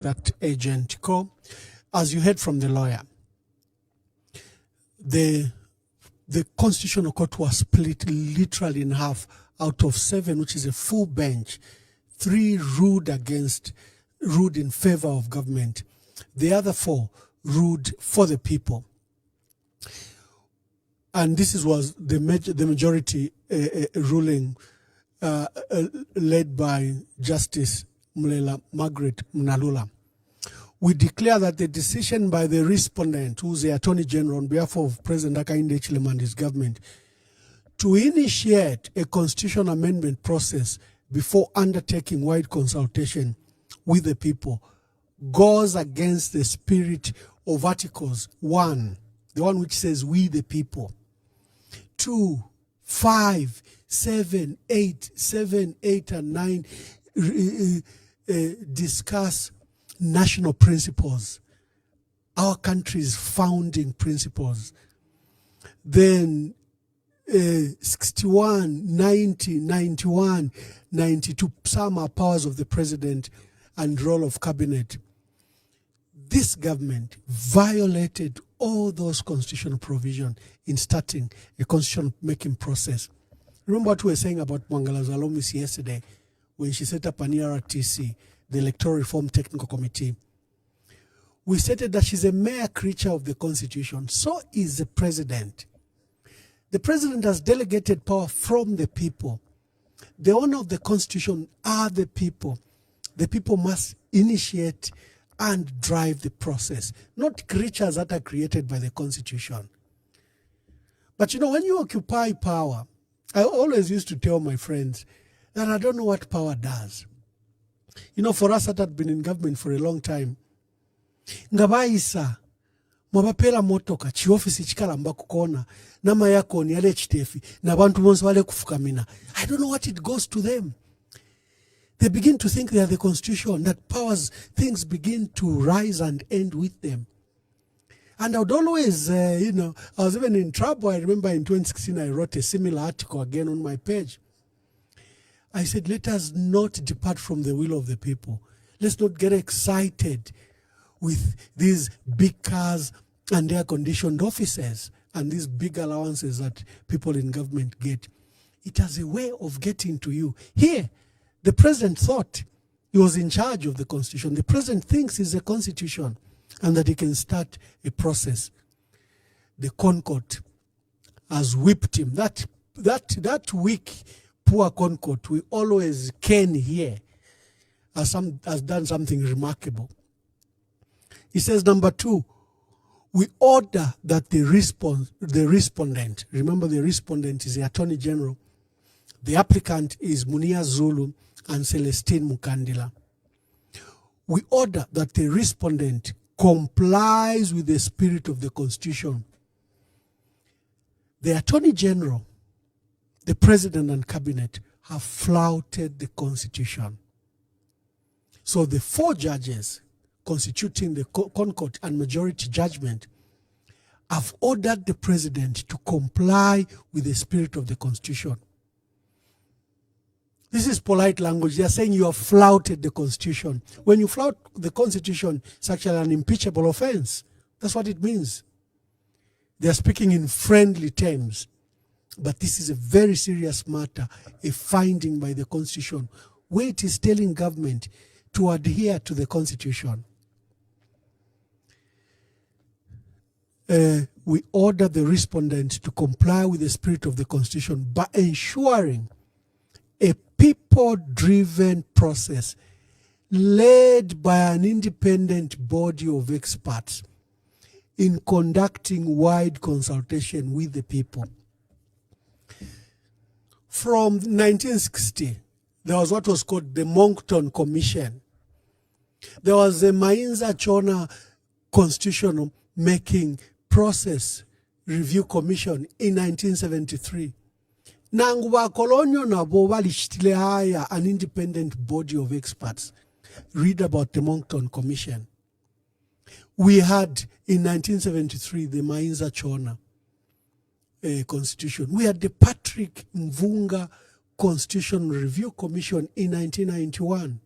that agent co. As you heard from the lawyer, the Constitutional Court was split literally in half. Out of 7, which is a full bench, 3 ruled in favor of government. The other 4 ruled for the people. And this was the majority ruling led by Justice Mulela Margaret Mnalula. We declare that the decision by the respondent, who is the Attorney General on behalf of President Hakainde Hichilema and his government, to initiate a constitutional amendment process before undertaking wide consultation with the people goes against the spirit of Articles 1, the one which says we the people, 2, 5, 7, 8, and 9 discuss national principles, our country's founding principles. Then 61, 90, 91, 92, some are powers of the president and role of cabinet. This government violated all those constitutional provisions in starting a constitutional making process. Remember what we were saying about Mwangala Zalomis yesterday when she set up an ERTC, the Electoral Reform Technical Committee. We stated that she's a mere creature of the Constitution. So is the president. The president has delegated power from the people. The owner of the Constitution are the people. The people must initiate and drive the process, not creatures that are created by the Constitution. But you know, when you occupy power, I always used to tell my friends that I don't know what power does. You know, for us that had been in government for a long time, ngabaisa mwabapela motoka chiofisi chikalamba kukona nama yako ni yale chitefi na bantu bonse wale kufukamina. I don't know what it goes to them. They begin to think they are the Constitution, that powers, things begin to rise and end with them. And I would always, I was even in trouble. I remember in 2016, I wrote a similar article again on my page. I said, let us not depart from the will of the people. Let's not get excited with these big cars and air-conditioned offices and these big allowances that people in government get. It has a way of getting to you. Here, the president thought he was in charge of the Constitution. The president thinks he's a Constitution and that he can start a process. The Concord has whipped him. That weak, poor Concord, we always can hear, has done something remarkable. He says, number 2, we order that the respondent, remember the respondent is the Attorney General, the applicant is Munia Zulu and Celestine Mukandila. We order that the respondent complies with the spirit of the Constitution. The Attorney General, the President and Cabinet have flouted the Constitution. So the 4 judges constituting the Concord and majority judgment have ordered the President to comply with the spirit of the Constitution. This is polite language. They are saying you have flouted the Constitution. When you flout the Constitution, it's actually an impeachable offense. That's what it means. They are speaking in friendly terms. But this is a very serious matter, a finding by the Constitution, where it is telling government to adhere to the Constitution. We order the respondent to comply with the spirit of the Constitution by ensuring a people-driven process led by an independent body of experts in conducting wide consultation with the people. From 1960, there was what was called the Moncton Commission. There was the Mainza Chona Constitutional Making Process Review Commission in 1973. Nanguba Colonial nabo balishitile haya an independent body of experts. Read about the Moncton Commission. We had in 1973 the Mainza Chona Constitution. We had the Patrick Mvunga Constitutional Review Commission in 1991.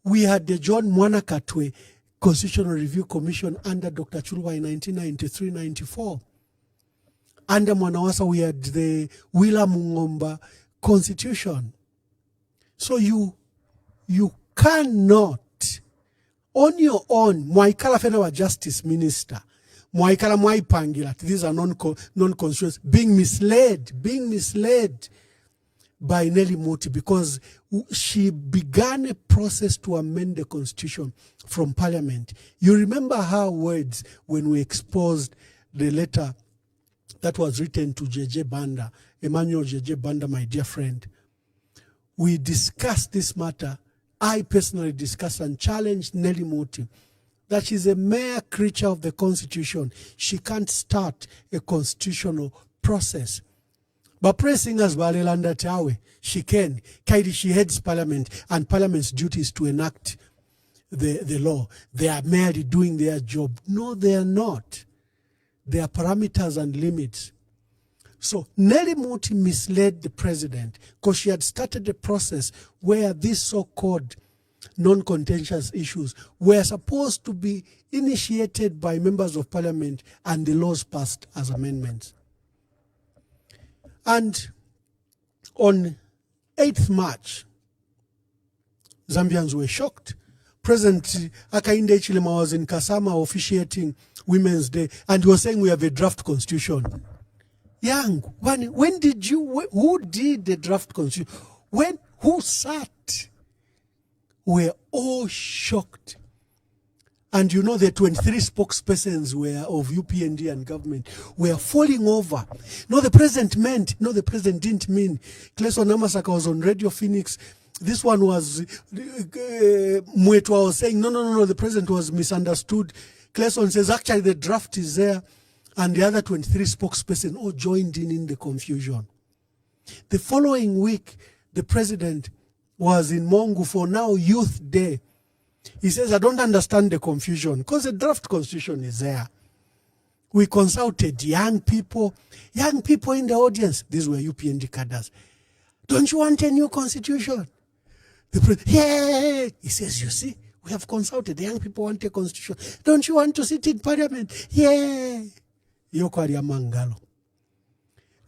We had the John Mwanakatwe Constitutional Review Commission under Dr. Chulwa in 1993-94. Under Mwanawasa, we had the Wila Mungomba Constitution. So you cannot, on your own, Mwaikala Fena Justice Minister, Mwaikala Mwaipangilat, these are non-constituents, being misled by Nelly Moti, because she began a process to amend the constitution from parliament. You remember her words when we exposed the letter that was written to JJ Banda, Emmanuel JJ Banda, my dear friend. We discussed this matter. I personally discussed and challenged Nelly Moti that she's a mere creature of the constitution. She can't start a constitutional process. But pressing as Balelanda Tawe, she can. Kaidi, she heads parliament, and parliament's duty is to enact the law. They are merely doing their job. No, they are not. There are parameters and limits. So Nelly Moti misled the president because she had started a process where these so-called non-contentious issues were supposed to be initiated by members of parliament and the laws passed as amendments. And on 8th March, Zambians were shocked. President Hakainde Hichilema was in Kasama officiating Women's Day, and he was saying we have a draft constitution. Young, when did you, who did the draft constitution? Who sat? We're all shocked. And you know the 23 spokespersons were of UPND and government were falling over. No, the president didn't mean. Clayson Namasaka was on Radio Phoenix. This one was, Mwetwa was saying, no, the president was misunderstood. Clayson says, actually the draft is there. And the other 23 spokespersons all joined in the confusion. The following week, the president was in Mongu for now Youth Day. He says, I don't understand the confusion because the draft constitution is there. We consulted young people in the audience. These were UPND cadres. Don't you want a new constitution? The president, yeah. He says, you see, we have consulted. The young people want a constitution. Don't you want to sit in parliament? Yeah. Yokwari Mangalo.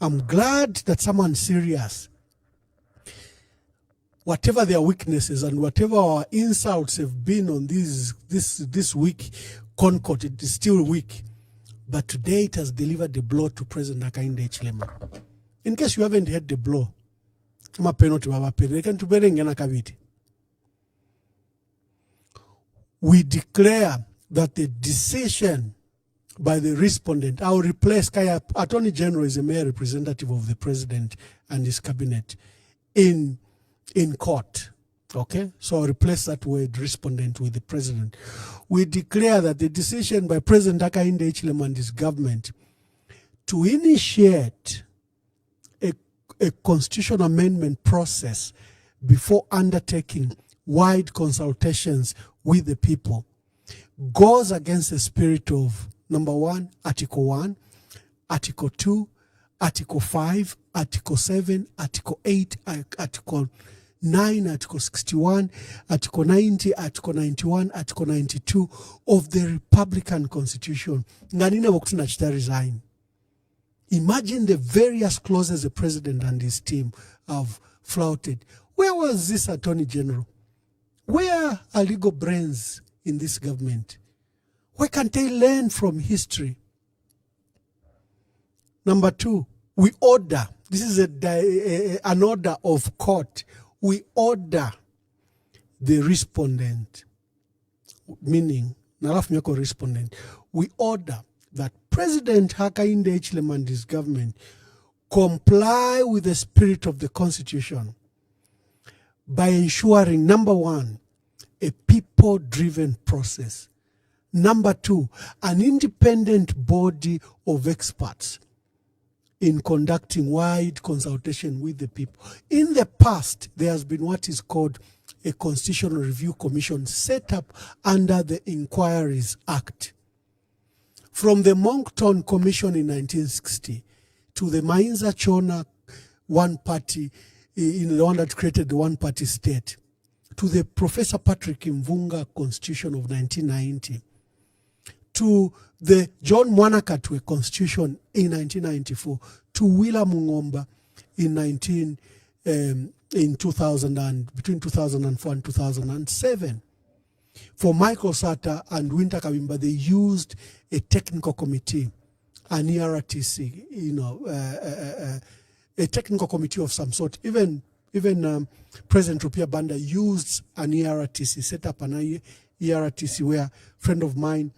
I'm glad that someone serious, whatever their weaknesses and whatever our insults have been on this week, Concord, it is still weak. But today it has delivered the blow to President Hakainde Hichilema. In case you haven't heard the blow, we declare that the decision by the respondent, I'll replace Kaya, Attorney General is a mere representative of the president and his cabinet in court. Okay, so I'll replace that word respondent with the president. We declare that the decision by President Hakainde Hichilema and his government to initiate a constitutional amendment process before undertaking wide consultations with the people goes against the spirit of number 1, Article 1, Article 2, Article 5, Article 7, Article 8, Article 9, Article 61, Article 90, Article 91, Article 92 of the Republican Constitution. Resign. Imagine the various clauses the president and his team have flouted. Where was this Attorney General? Where are legal brains in this government? Where can they learn from history? Number 2, we order. This is an order of court. We order the respondent, meaning Nalaf respondent. We order that President Hakainde Hichilema and his government comply with the spirit of the Constitution by ensuring, number 1, a people-driven process. Number 2, an independent body of experts in conducting wide consultation with the people. In the past, there has been what is called a Constitutional Review Commission set up under the Inquiries Act. From the Moncton Commission in 1960 to the Mainza Chona one party, the one that created the one-party state, to the Professor Patrick Mvunga Constitution of 1990, to the John Mwanakatwe Constitution in 1994, to Willa Mungomba in 2000 and between 2004 and 2007. For Michael Sata and Winter Kawimba, they used a technical committee, an ERTC, a technical committee of some sort. Even President Rupia Banda used an ERTC, set up an ERTC where a friend of mine,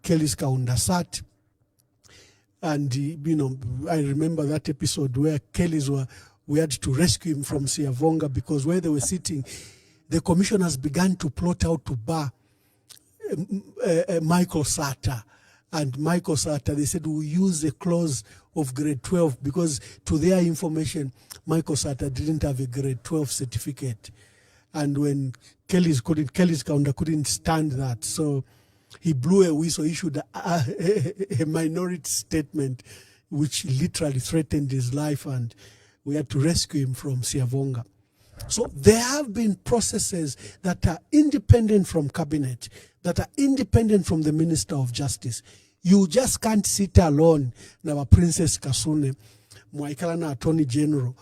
Kelly's Kaunda, sat. And, I remember that episode where we had to rescue him from Siavonga because where they were sitting, the commissioners began to plot out to bar Michael Sata. And Michael Sata, they said, we use a clause of grade 12 because to their information, Michael Sata didn't have a grade 12 certificate. And when Kelly's Kaunda couldn't stand that. So he blew a whistle, issued a minority statement, which literally threatened his life, and we had to rescue him from Siavonga. So there have been processes that are independent from cabinet, that are independent from the Minister of Justice. You just can't sit alone, now Princess Kasune, Mwaikala Attorney General,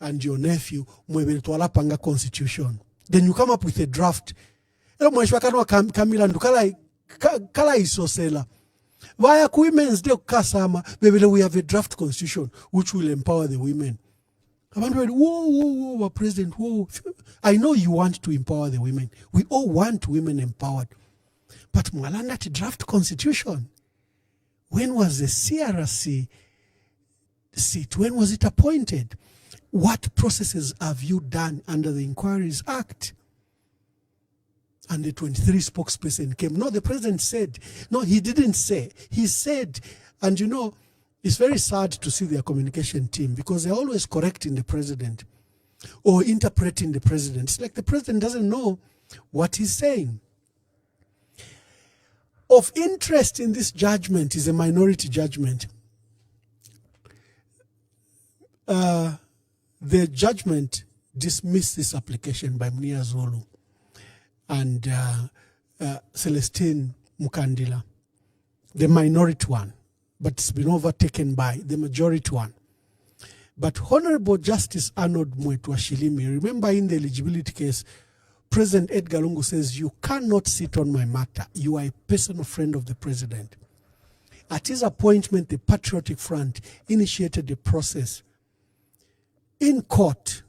and your nephew, Mwebelitwala Constitution. Then you come up with a draft. Kamila Ndukala Kala Isosela. Via Women's Day Kasama, we have a draft constitution which will empower the women. I'm wondering, whoa, President, whoa. I know you want to empower the women. We all want women empowered. But Mwalanda to draft constitution. When was the CRC seat? When was it appointed? What processes have you done under the Inquiries Act? And the 23 spokesperson came. No, the president said. No, he didn't say. He said, and it's very sad to see their communication team because they're always correcting the president or interpreting the president. It's like the president doesn't know what he's saying. Of interest in this judgment is a minority judgment. The judgment dismissed this application by Mnia Zulu and Celestine Mukandila, the minority one, but it's been overtaken by the majority one. But Honorable Justice Arnold Mwetwa Shilimi, remember in the eligibility case, President Edgar Lungu says, you cannot sit on my matter. You are a personal friend of the president. At his appointment, the Patriotic Front initiated a process in court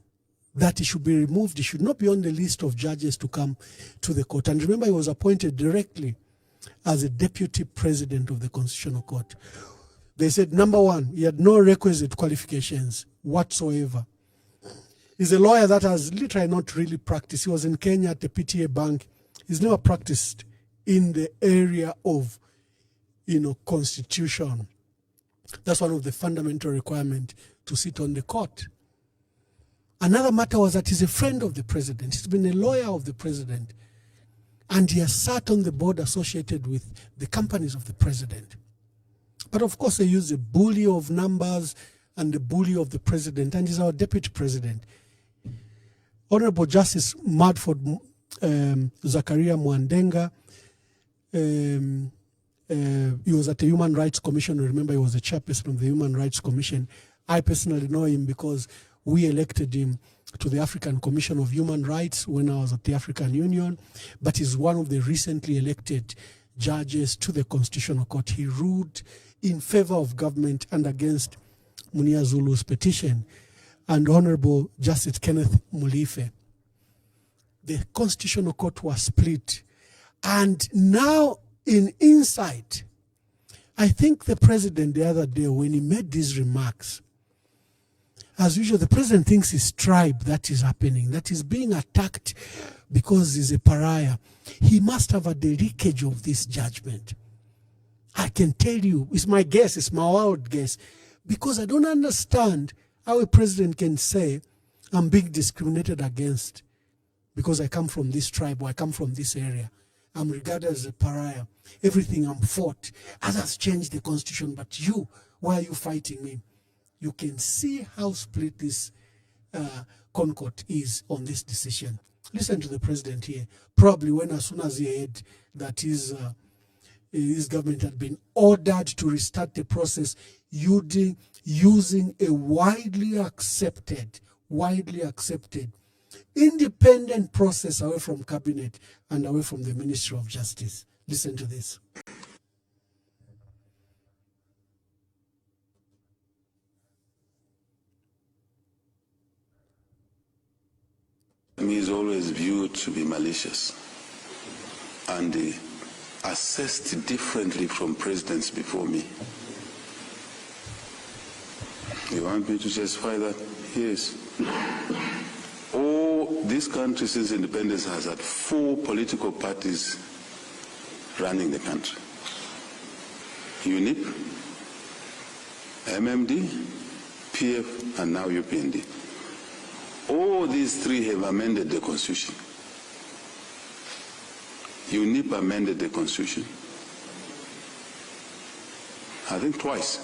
that he should be removed. He should not be on the list of judges to come to the court. And remember, he was appointed directly as a deputy president of the Constitutional Court. They said, number one, he had no requisite qualifications whatsoever. He's a lawyer that has literally not really practiced. He was in Kenya at the PTA Bank. He's never practiced in the area of, constitution. That's one of the fundamental requirements to sit on the court. Another matter was that he's a friend of the president. He's been a lawyer of the president. And he has sat on the board associated with the companies of the president. But of course, they use the bully of numbers and the bully of the president, and he's our deputy president. Honorable Justice Madford Zakaria Mwandenga, he was at the Human Rights Commission. Remember, he was the chairperson of the Human Rights Commission. I personally know him because we elected him to the African Commission of Human Rights when I was at the African Union, but he's one of the recently elected judges to the Constitutional Court. He ruled in favor of government and against Munia Zulu's petition. And Honorable Justice Kenneth Mulife. The Constitutional Court was split. And now in insight, I think the president the other day when he made these remarks, as usual, the president thinks his tribe that is happening, that is being attacked because he's a pariah. He must have had the leakage of this judgment. I can tell you, it's my guess, it's my wild guess, because I don't understand how a president can say, I'm being discriminated against because I come from this tribe or I come from this area. I'm regarded as a pariah. Everything I'm fought. Others changed the constitution, but you, why are you fighting me? You can see how split this Concord is on this decision. Listen to the president here. Probably when as soon as he heard that his government had been ordered to restart the process using a widely accepted independent process away from cabinet and away from the Ministry of Justice. Listen to this. He is always viewed to be malicious and assessed differently from presidents before me. You want me to justify that? Yes. This country since independence has had 4 political parties running the country. UNIP, MMD, PF, and now UPND. All these 3 have amended the Constitution. UNIP amended the Constitution, I think twice.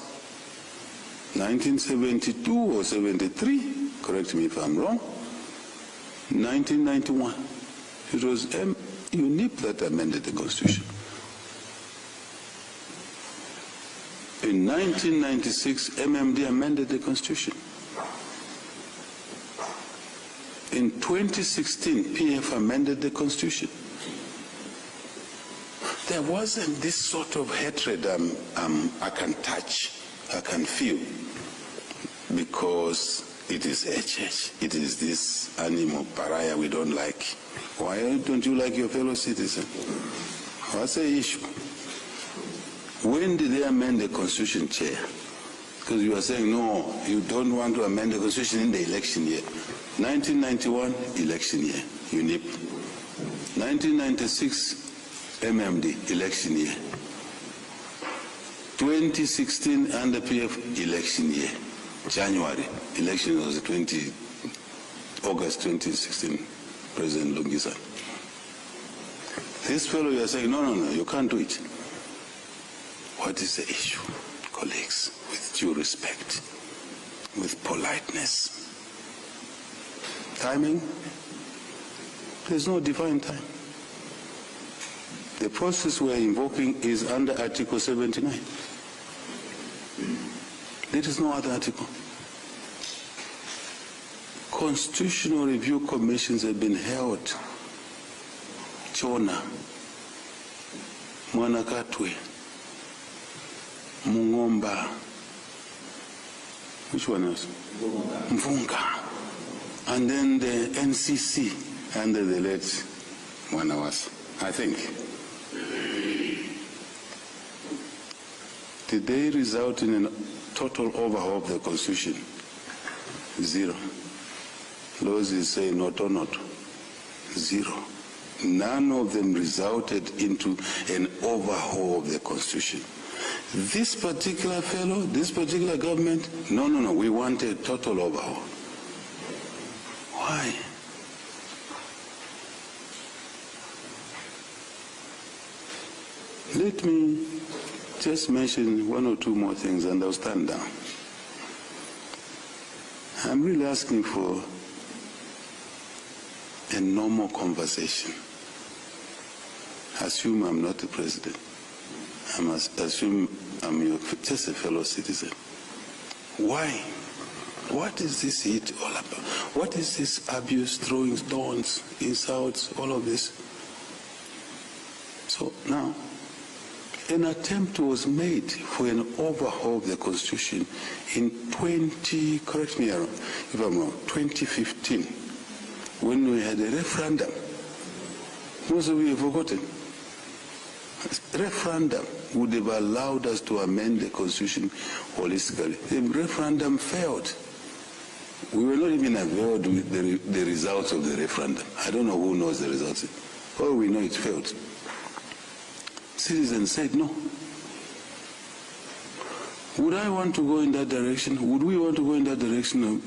1972 or 73, correct me if I'm wrong. 1991, it was UNIP that amended the Constitution. In 1996, MMD amended the Constitution. In 2016, PF amended the Constitution. There wasn't this sort of hatred I can touch, I can feel, because it is HH. It is this animal pariah we don't like. Why don't you like your fellow citizen? What's the issue? When did they amend the Constitution, Chair? Because you are saying, no, you don't want to amend the Constitution in the election year. 1991, election year, UNIP. 1996, MMD, election year. 2016, under PF, election year. January, election was August 2016, President Lungisan. This fellow, you are saying, no, you can't do it. What is the issue, colleagues? With due respect, with politeness. Timing? There's no divine time. The process we're invoking is under Article 79. There is no other article. Constitutional review commissions have been held. Chona, Mwanakatwe, Mungomba, which one else? Mvunga. And then the NCC under the late Mwanawas, I think. Did they result in a total overhaul of the Constitution? 0. Laws is saying not or not. 0. None of them resulted into an overhaul of the Constitution. This particular fellow, this particular government, no, we want a total overhaul. Why? Let me just mention 1 or 2 more things and I'll stand down. I'm really asking for a normal conversation. Assume I'm not the president. I must assume I'm just a fellow citizen. Why? What is this heat all about? What is this abuse, throwing stones, insults, all of this? So now, an attempt was made for an overhaul of the Constitution in correct me if I'm wrong, 2015, when we had a referendum. Most of you have forgotten. Referendum would have allowed us to amend the Constitution holistically. The referendum failed. We were not even availed with the results of the referendum. I don't know who knows the results. All we know it failed. Citizens said no. Would I want to go in that direction? Would we want to go in that direction of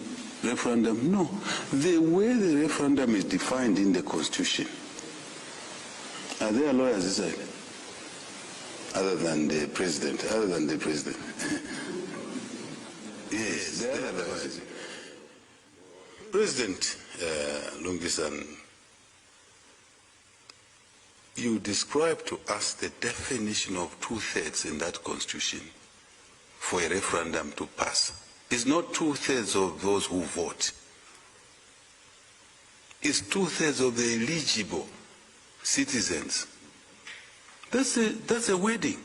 referendum? No. The way the referendum is defined in the Constitution, are there lawyers inside? Other than the president, Yes, there are lawyers. President Lungisan you describe to us the definition of 2/3 in that constitution for a referendum to pass. It's not 2/3 of those who vote. It's 2/3 of the eligible citizens. That's a wedding.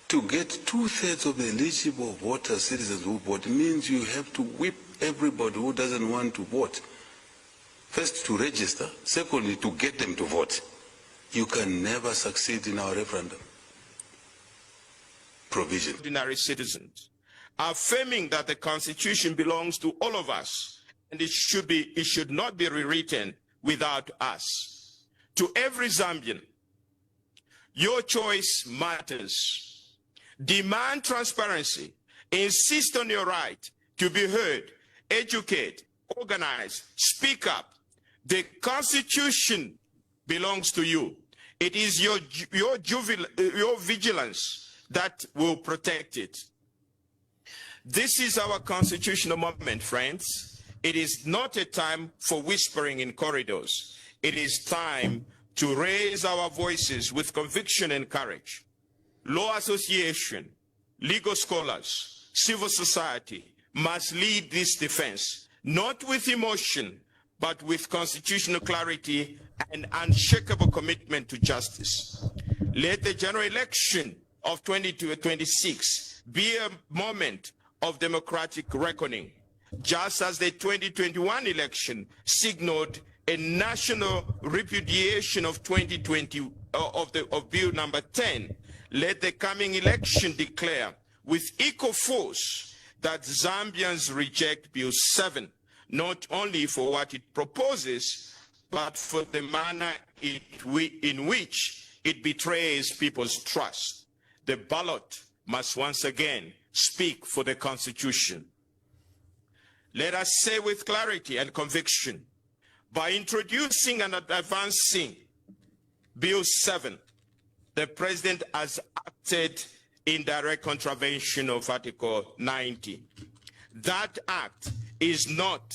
To get 2/3 of the eligible voters, citizens who vote, means you have to whip everybody who doesn't want to vote. First, to register. Secondly, to get them to vote. You can never succeed in our referendum provision. Ordinary citizens, affirming that the Constitution belongs to all of us, and it should not be rewritten without us. To every Zambian, your choice matters. Demand transparency. Insist on your right to be heard. Educate, organize, speak up. The Constitution belongs to you. It is your vigilance that will protect it. This is our constitutional moment, friends. It is not a time for whispering in corridors. It is time to raise our voices with conviction and courage. Law association, legal scholars, civil society must lead this defense, not with emotion, but with constitutional clarity and unshakable commitment to justice. Let the general election of 2026 be a moment of democratic reckoning, just as the 2021 election signaled a national repudiation of 2020 of Bill number 10. Let the coming election declare with equal force that Zambians reject Bill 7, not only for what it proposes, but for the manner in which it betrays people's trust. The ballot must once again speak for the Constitution. Let us say with clarity and conviction, by introducing and advancing Bill 7, the President has acted in direct contravention of Article 90. That act is not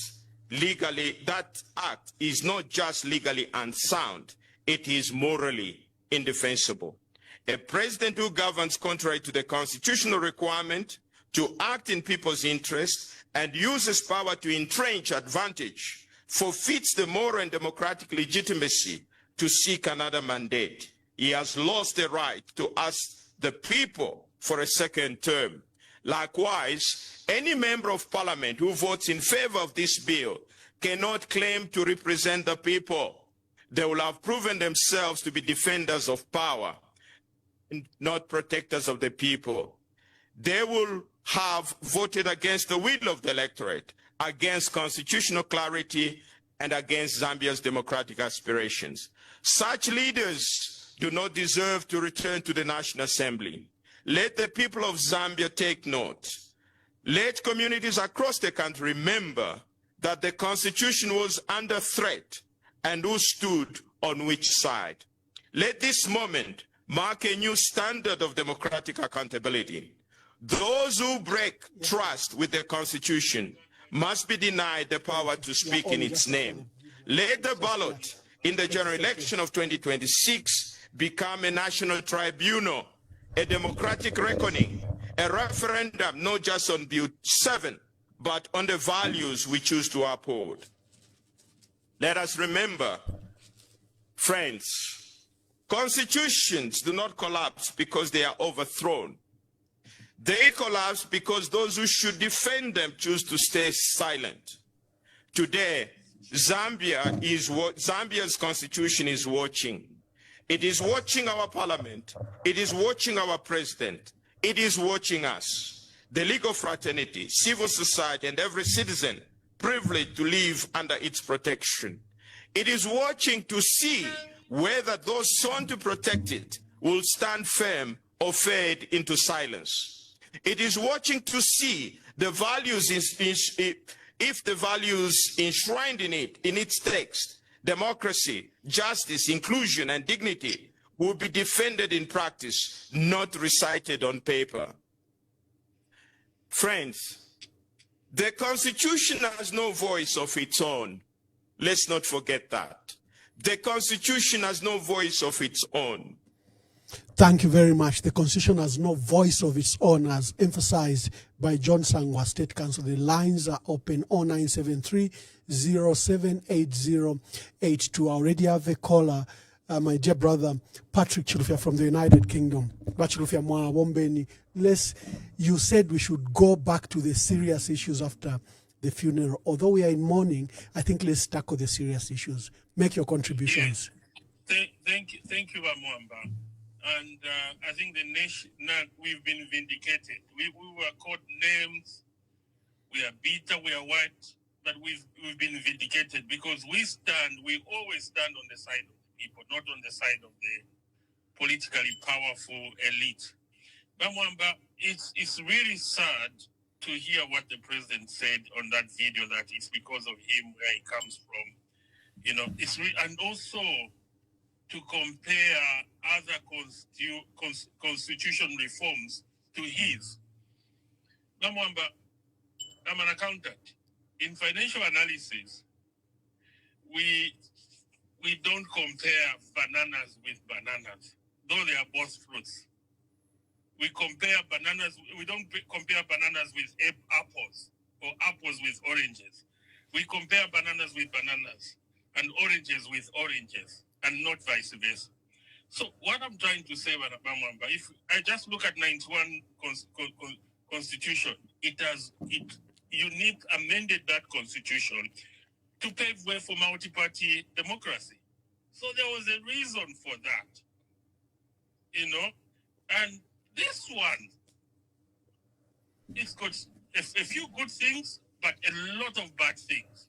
just legally unsound, it is morally indefensible. A president who governs contrary to the constitutional requirement to act in people's interest and uses power to entrench advantage forfeits the moral and democratic legitimacy to seek another mandate. He has lost the right to ask the people for a second term. Likewise, any member of parliament who votes in favor of this bill cannot claim to represent the people. They will have proven themselves to be defenders of power and not protectors of the people. They will have voted against the will of the electorate, against constitutional clarity, and against Zambia's democratic aspirations. Such leaders do not deserve to return to the National Assembly. Let the people of Zambia take note. Let communities across the country remember that the Constitution was under threat and who stood on which side. Let this moment mark a new standard of democratic accountability. Those who break trust with the Constitution must be denied the power to speak in its name. Let the ballot in the general election of 2026 become a national tribunal, a democratic reckoning, a referendum not just on Bill 7, but on the values we choose to uphold. Let us remember, friends, constitutions do not collapse because they are overthrown. They collapse because those who should defend them choose to stay silent. Today, Zambia's constitution is watching. It is watching our parliament. It is watching our president. It is watching us, the legal fraternity, civil society, and every citizen privileged to live under its protection. It is watching to see whether those sworn to protect it will stand firm or fade into silence. It is watching to see the values, if the values enshrined in its text, democracy, justice, inclusion, and dignity, will be defended in practice, not recited on paper. Friends, the Constitution has no voice of its own. Let's not forget that. The Constitution has no voice of its own. Thank you very much. The Constitution has no voice of its own, as emphasized by John Sangwa, State Council. The lines are open 0973 078082. I already have a caller, my dear brother Patrick Chilufya from the United Kingdom. Chilufya Mwa Wombeni. You said we should go back to the serious issues after the funeral. Although we are in mourning, I think let's tackle the serious issues. Make your contributions. Yes. Thank you, Bamwamba. And I think the nation, now we've been vindicated. We were called names, we are bitter, we are white, but we've been vindicated because we always stand on the side of the people, not on the side of the politically powerful elite. Bamwamba, it's really sad to hear what the president said on that video, that it's because of him where he comes from. You know, and also to compare other constitution reforms to his. Bamwamba, I'm an accountant. In financial analysis, we don't compare bananas with bananas, though they are both fruits. We compare bananas, we don't compare bananas with apples or apples with oranges. We compare bananas with bananas and oranges with oranges, and not vice versa. So what I'm trying to say, Bamwamba, if I just look at 91 Constitution, you need amended that Constitution to pave way for multi-party democracy. So there was a reason for that, you know, and this one, it's got a few good things, but a lot of bad things.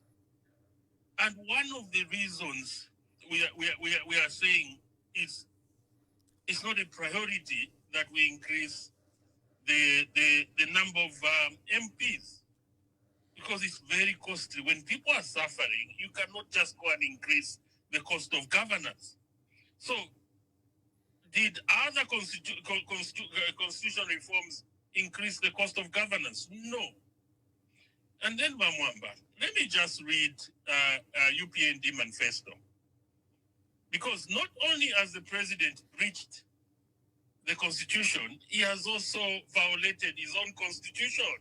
And one of the reasons we are saying is it's not a priority that we increase the number of MPs, because it's very costly. When people are suffering, you cannot just go and increase the cost of governance. So, did other constitutional reforms increase the cost of governance? No. And then, Bamwamba, let me just read UPND manifesto. Because not only has the president breached the constitution, he has also violated his own constitution.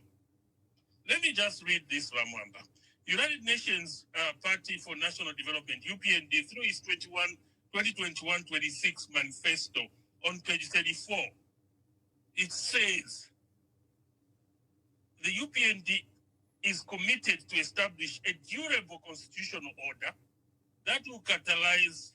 Let me just read this, Bamwamba. United Nations Party for National Development, UPND, through its 2021-26 manifesto on page 34, it says the UPND is committed to establish a durable constitutional order that would catalyze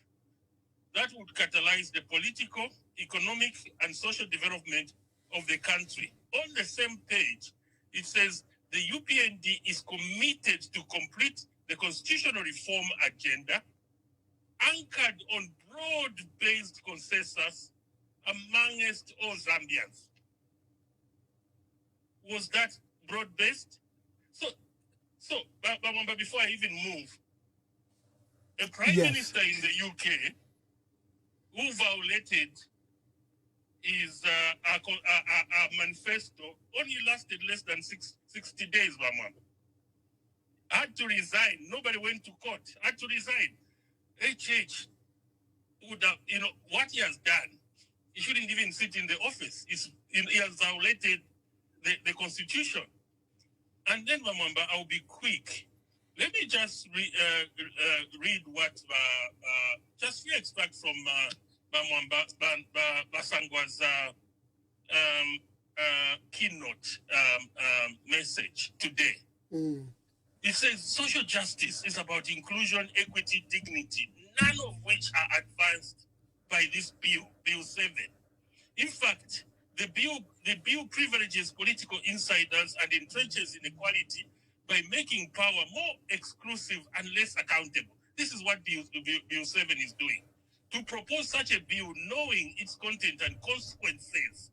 the political, economic, and social development of the country. On the same page, it says the UPND is committed to complete the constitutional reform agenda anchored on broad-based consensus amongst all Zambians. Was that broad-based? So, before I even move, a prime minister in the UK who violated his manifesto only lasted less than 60 days, Bamwamba. Had to resign. Nobody went to court. Had to resign. HH would have, what he has done, he shouldn't even sit in the office. He has violated the constitution. And then, Bamwamba, I'll be quick. Let me just read what, just few extracts from Basangwa's keynote message today. It says social justice is about inclusion, equity, dignity, none of which are advanced by this bill, Bill 7. In fact, the bill privileges political insiders and entrenches inequality by making power more exclusive and less accountable. This is what Bill 7 is doing. To propose such a bill, knowing its content and consequences,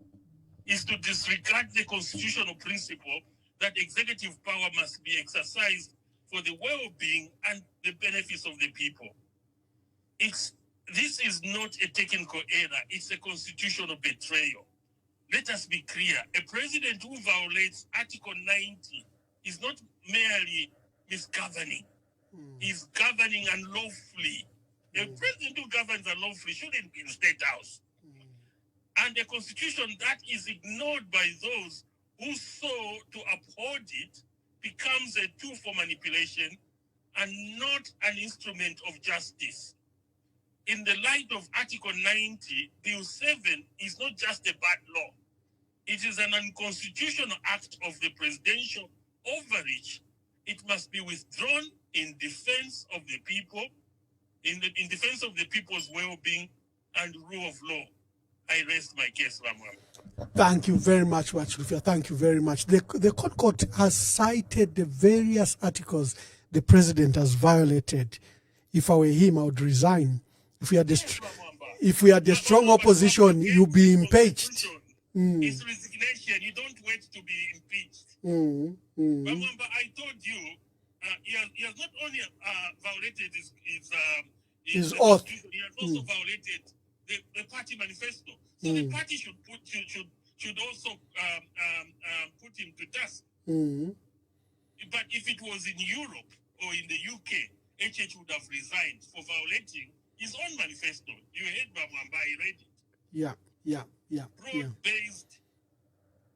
is to disregard the constitutional principle that executive power must be exercised for the well-being and the benefits of the people. This is not a technical error, it's a constitutional betrayal. Let us be clear, a president who violates Article 90 is not merely misgoverning. He's governing unlawfully A president who governs unlawfully shouldn't be in State House. And a constitution that is ignored by those who sought to uphold it becomes a tool for manipulation and not an instrument of justice. In the light of Article 90, Bill 7 is not just a bad law. It is an unconstitutional act of the presidential overreach. It must be withdrawn in defense of the people, in defense of the people's well-being and rule of law. I rest my case, Ramwam. Thank you very much, Wachulufia. Thank you very much. The court has cited the various articles the president has violated. If I were him, I would resign. If we had the strong opposition, you'll be impeached. It's resignation. You don't wait to be impeached. Remember, I told you, he has not only violated his oath. He has also violated the party manifesto. So the party should also put him to task. But if it was in Europe or in the UK, HH would have resigned for violating his own manifesto. You heard Bamwamba, I read it. Yeah. Broad-based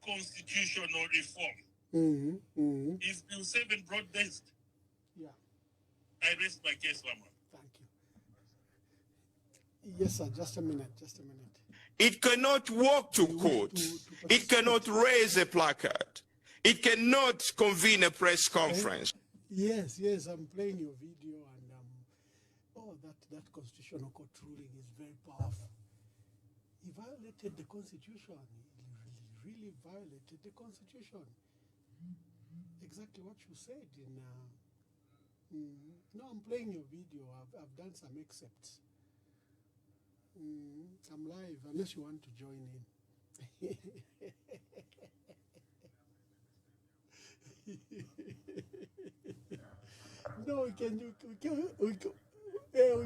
constitutional reform. Is Bill 7 broad-based? Yeah. I rest my case, Mama. Thank you. Yes, sir. Just a minute. It cannot walk to court. It cannot raise a placard. It cannot convene a press conference. Yes, I'm playing your video, and that Constitutional Court ruling is very powerful. He violated the Constitution. He really violated the Constitution. Exactly what you said No, I'm playing your video. I've done some excerpts. I'm live, unless you want to join in. No, we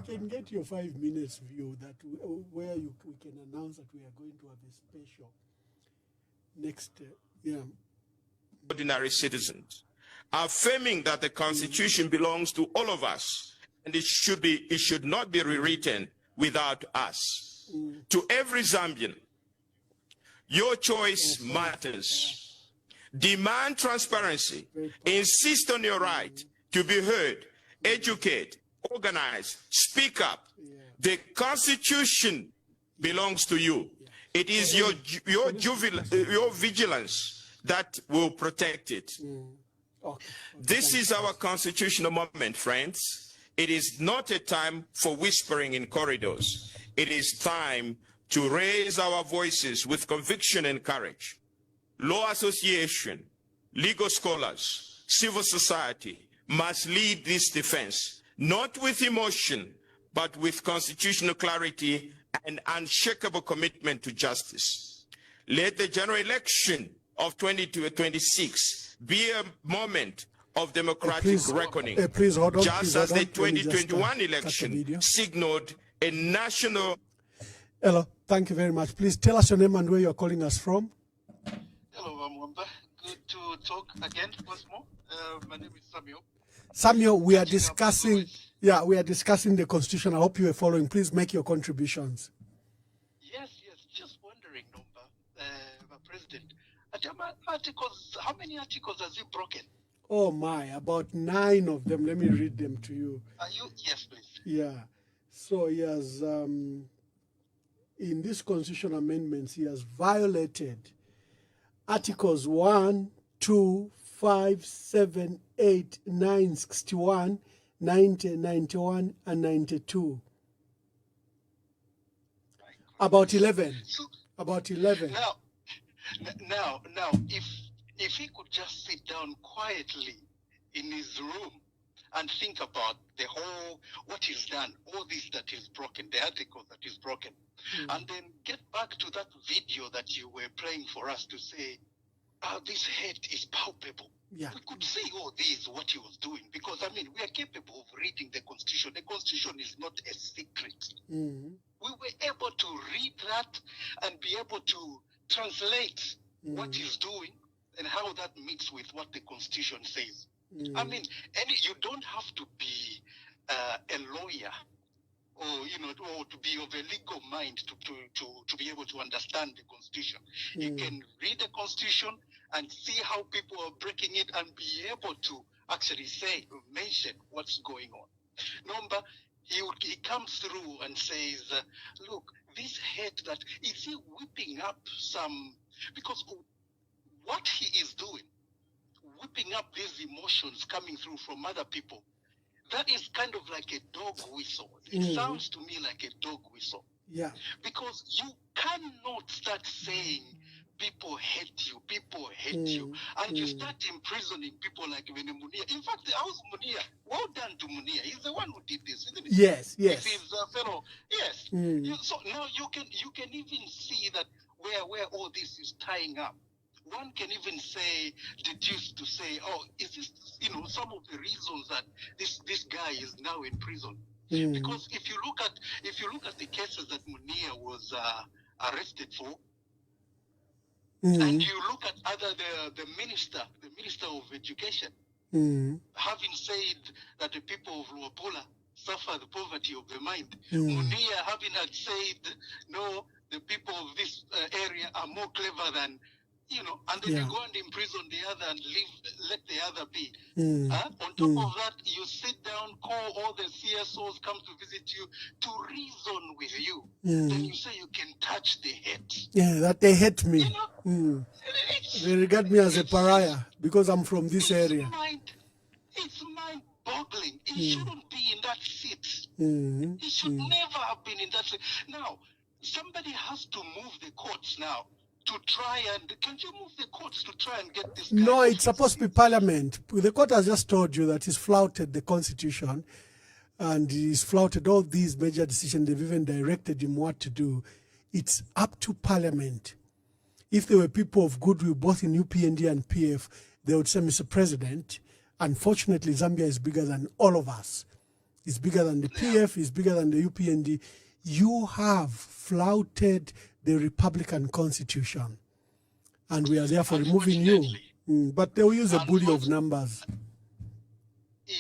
can get your 5 minutes view where we can announce that we are going to have a special next. Ordinary citizens, affirming that the Constitution belongs to all of us, and it should not be rewritten without us. To every Zambian, your choice matters. Demand transparency. Insist on your right to be heard, educate, organize, speak up. The Constitution belongs to you. It is your vigilance that will protect it. This is our constitutional moment, friends. It is not a time for whispering in corridors. It is time to raise our voices with conviction and courage. Law association, legal scholars, civil society must lead this defense, not with emotion, but with constitutional clarity and unshakable commitment to justice. Let the general election of 2026 be a moment of democratic reckoning, please hold on, just as the 2021 election signaled a national... Hello, thank you very much. Please tell us your name and where you're calling us from. Hello, Mwamba. Good to talk again once more. My name is Samuel. Samuel, we are discussing the Constitution. I hope you are following. Please make your contributions. Yes. Just wondering, Nomba, President, how many articles has he broken? Oh my, about 9 of them. Let me read them to you. Yes, please. Yeah. So he has, in this constitutional amendments, he has violated Articles 1, 2, 5, 7, 8, 9, 61, 90, 91, and 92. About 11. About 11. Now, if he could just sit down quietly in his room and think about what he's done, all this that is broken, the article that is broken, and then get back to that video that you were playing for us to say, this hate is palpable. Yeah. We could see all this, what he was doing, because, we are capable of reading the Constitution. The Constitution is not a secret. We were able to read that and be able to translate what he's doing and how that meets with what the Constitution says. You don't have to be a lawyer or or to be of a legal mind to be able to understand the Constitution. He can read the Constitution and see how people are breaking it and be able to actually mention what's going on. Number, he comes through and says, look, this hate that, is he whipping up some, because what he is doing, whipping up these emotions coming through from other people, that is kind of like a dog whistle. It sounds to me like a dog whistle. Yeah. Because you cannot start saying people hate you, and you start imprisoning people like Munia. In fact, the house Munia, well done to Munia. He's the one who did this, isn't it? Yes, yes. He's his fellow. Yes. So now you can even see that where all this is tying up. One can even deduce to say, oh, is this, some of the reasons that this guy is now in prison? Because if you look at the cases that Munia was arrested for, and you look at the minister of education, having said that the people of Luapula suffer the poverty of the mind, Munia having had said, no, the people of this area are more clever than, and then you go and imprison the other and let the other be. On top of that, you sit down, call all the CSOs, come to visit you, to reason with you. Then you say you can touch the head. Yeah, that they hate me. They regard me as a pariah because I'm from this area. It's mind-boggling. He shouldn't be in that seat. He should never have been in that seat. Now, somebody has to move the courts now. To try and, can you move the courts to try and get this guy? No, it's supposed to be Parliament. The court has just told you that he's flouted the Constitution and he's flouted all these major decisions. They've even directed him what to do. It's up to Parliament. If there were people of goodwill, both in UPND and PF, they would say, Mr. President, unfortunately, Zambia is bigger than all of us. It's bigger than the PF, it's bigger than the UPND. You have flouted the Republican Constitution, and we are therefore removing you. But they'll use a bully of numbers. Yeah,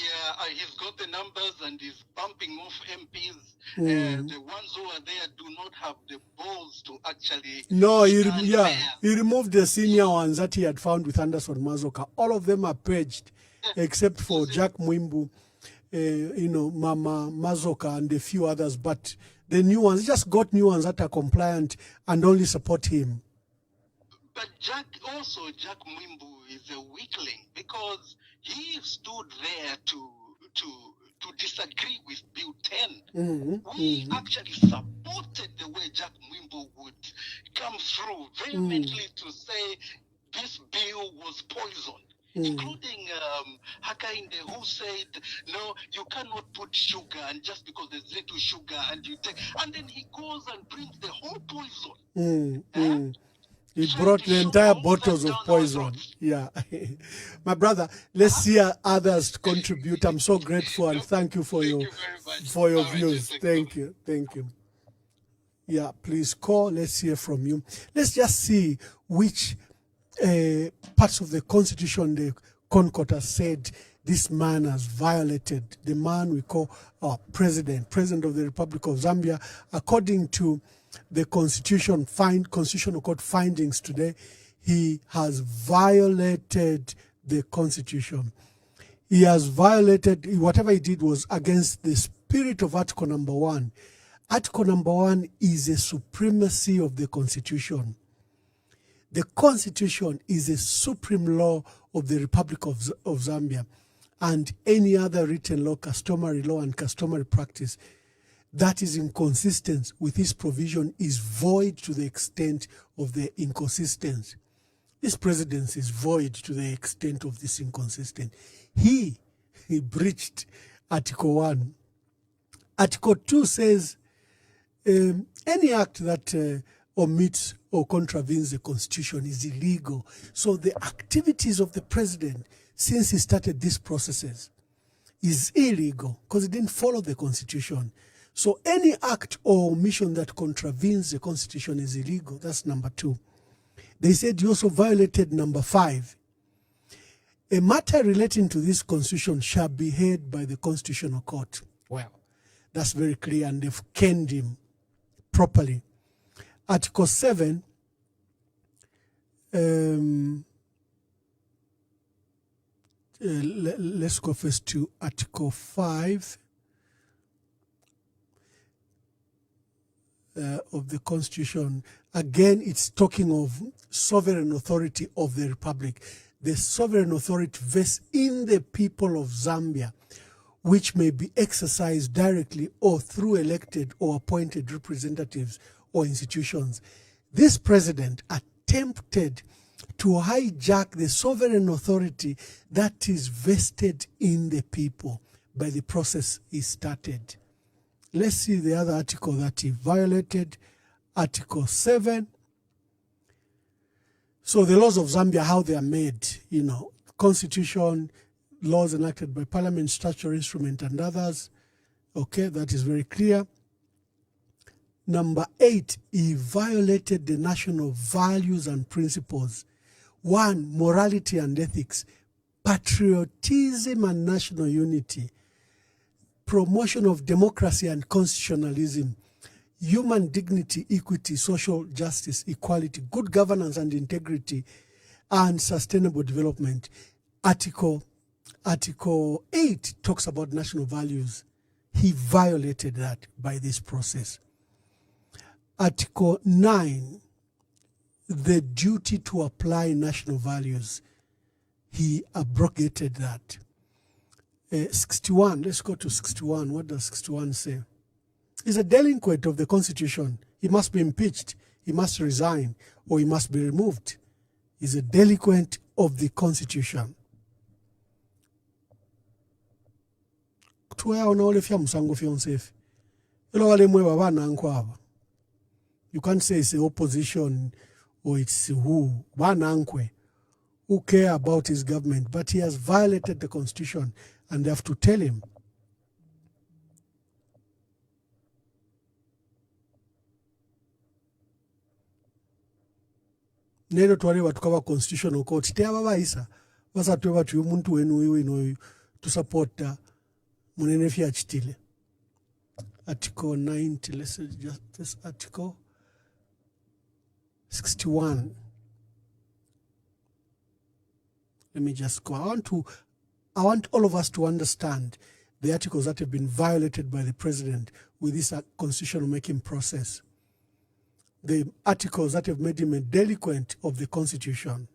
he's got the numbers and he's bumping off MPs. The ones who are there do not have the balls to actually. No, he removed the senior ones that he had found with Anderson Mazoka. All of them are purged, except for Jack Mwimbu, Mama Mazoka, and a few others. But the new ones, he just got new ones that are compliant and only support him. But Jack Mwimbu is a weakling because he stood there to disagree with Bill 10. We actually supported the way Jack Mwimbu would come through vehemently to say this bill was poison. Including Hakainde, who said, no, you cannot put sugar, and just because there's little sugar, and you take, and then he goes and brings the whole poison. He brought the entire bottles of poison. Yeah. My brother, let's see others contribute. I'm so grateful and thank you for your views. Thank you. Yeah, please call. Let's hear from you. Let's just see which parts of the Constitution the Concord has said this man has violated. The man we call our President of the Republic of Zambia. According to the Constitutional Court findings today, he has violated the Constitution. He has violated, whatever he did was against the spirit of Article number 1. Article number 1 is a supremacy of the Constitution. The Constitution is a supreme law of the Republic of Zambia, and any other written law, customary law, and customary practice that is inconsistent with this provision is void to the extent of the inconsistency. This presidency is void to the extent of this inconsistency. He breached Article 1. Article 2 says any act that omits or contravenes the Constitution is illegal. So the activities of the president since he started these processes is illegal because he didn't follow the Constitution. So any act or omission that contravenes the Constitution is illegal. That's number 2. They said he also violated number 5. A matter relating to this Constitution shall be heard by the Constitutional Court. Well, That's very clear, and they've canned him properly. Article 7, let's go first to Article 5 of the Constitution. Again, it's talking of sovereign authority of the Republic. The sovereign authority vests in the people of Zambia, which may be exercised directly or through elected or appointed representatives or institutions. This president attempted to hijack the sovereign authority that is vested in the people by the process he started. Let's see the other article that he violated, Article 7. So the laws of Zambia, how they are made, Constitution, laws enacted by Parliament, statutory instrument, and others. Okay, that is very clear. Number 8, he violated the national values and principles. 1, morality and ethics, patriotism and national unity, promotion of democracy and constitutionalism, human dignity, equity, social justice, equality, good governance and integrity, and sustainable development. Article 8 talks about national values. He violated that by this process. Article 9, the duty to apply national values. He abrogated that. 61, let's go to 61. What does 61 say? He's a delinquent of the Constitution. He must be impeached, he must resign, or he must be removed. He's a delinquent of the Constitution. You can't say it's the opposition or it's who care about his government, but he has violated the Constitution and they have to tell him. Nero tuwalewa tukawa Constitutional Court. Tea baba isa. Wasa tuwa tuyu muntu wenu to support munenefia chitile. Article 90, let's say just this article. 61. Let me just go. I want all of us to understand the articles that have been violated by the president with this constitutional making process. The articles that have made him a delinquent of the Constitution.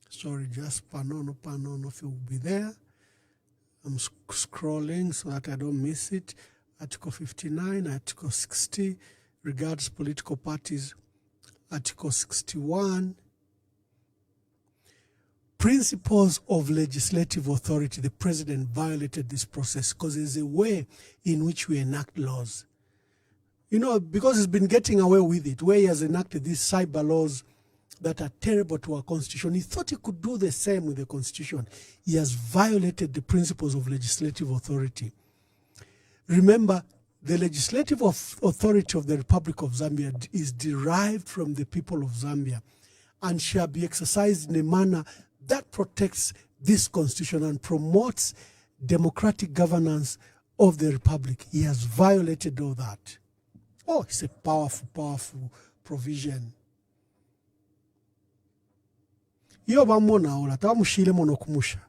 Sorry, just panono if you will be there. I'm scrolling so that I don't miss it. Article 59, Article 60 regards political parties. Article 61, principles of legislative authority. The president violated this process because there's a way in which we enact laws. Because he's been getting away with it, where he has enacted these cyber laws that are terrible to our Constitution. He thought he could do the same with the Constitution. He has violated the principles of legislative authority. Remember, the legislative authority of the Republic of Zambia is derived from the people of Zambia and shall be exercised in a manner that protects this Constitution and promotes democratic governance of the Republic. He has violated all that. Oh, it's a powerful provision. Iyo bamona ola tamushile mono kumusha.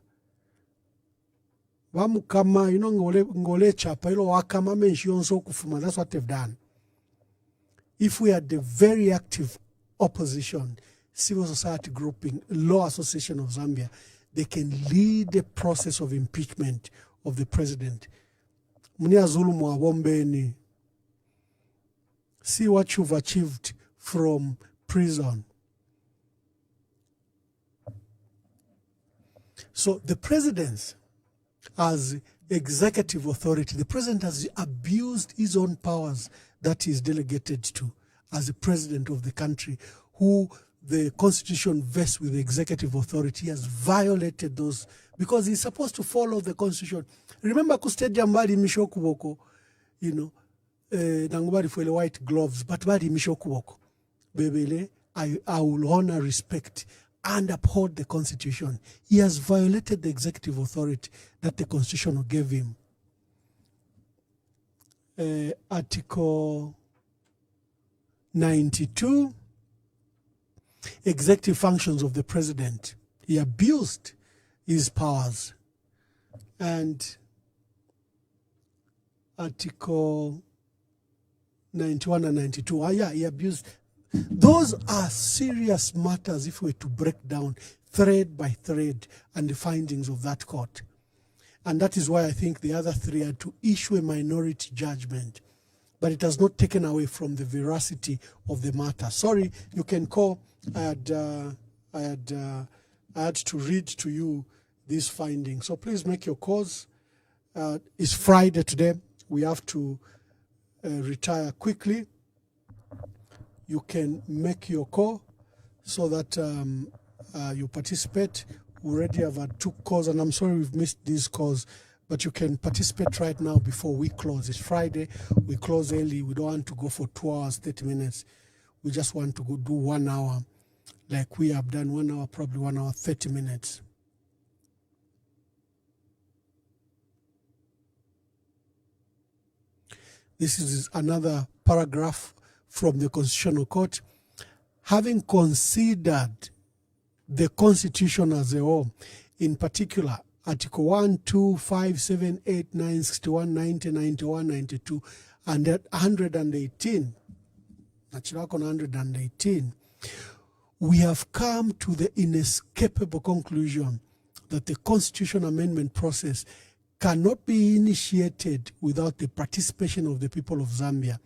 Kama ngole chapa ilo wakama menshi yonso kufuma. That's what they've done. If we had the very active opposition, civil society grouping, Law Association of Zambia, they can lead the process of impeachment of the president. Munia Zulumu Abombeni. See what you've achieved from prison. So the president, as executive authority, the president has abused his own powers that he is delegated to as the president of the country, who the Constitution vests with the executive authority. He has violated those because he's supposed to follow the Constitution. Remember Kustedia Mbadi Mishokuboko, Nangubadi for the white gloves, but Badi Mishokuboko. Bebele I will honor, respect, and uphold the Constitution. He has violated the executive authority that the Constitution gave him. Article 92, executive functions of the president. He abused his powers. And Article 91 and 92, he abused. Those are serious matters if we were to break down thread by thread and the findings of that court. And that is why I think the other three are to issue a minority judgment. But it has not taken away from the veracity of the matter. Sorry, you can call. I had to read to you these findings. So please make your calls. It's Friday today. We have to retire quickly. You can make your call so that you participate. We already have had 2 calls, and I'm sorry we've missed these calls, but you can participate right now before we close. It's Friday. We close early. We don't want to go for 2 hours, 30 minutes. We just want to go do 1 hour, like we have done 1 hour, probably 1 hour, 30 minutes. This is another paragraph from the Constitutional Court. Having considered the Constitution as a whole, in particular, Article 1, 2, 5, 7, 8, 9, 61, 90, 91, 92, and 118, 118, we have come to the inescapable conclusion that the Constitution amendment process cannot be initiated without the participation of the people of Zambia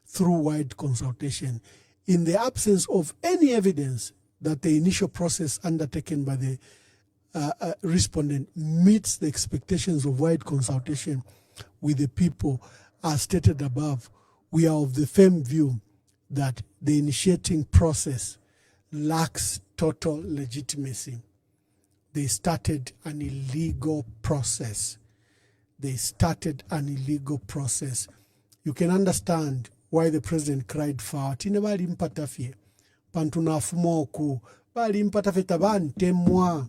through wide consultation. In the absence of any evidence that the initial process undertaken by the respondent meets the expectations of wide consultation with the people as stated above, we are of the firm view that the initiating process lacks total legitimacy. They started an illegal process. They started an illegal process. You can understand why the president cried foul. Tine bali mpatafye. Pantuna fumoku. Bali mpatafye tabantemwa.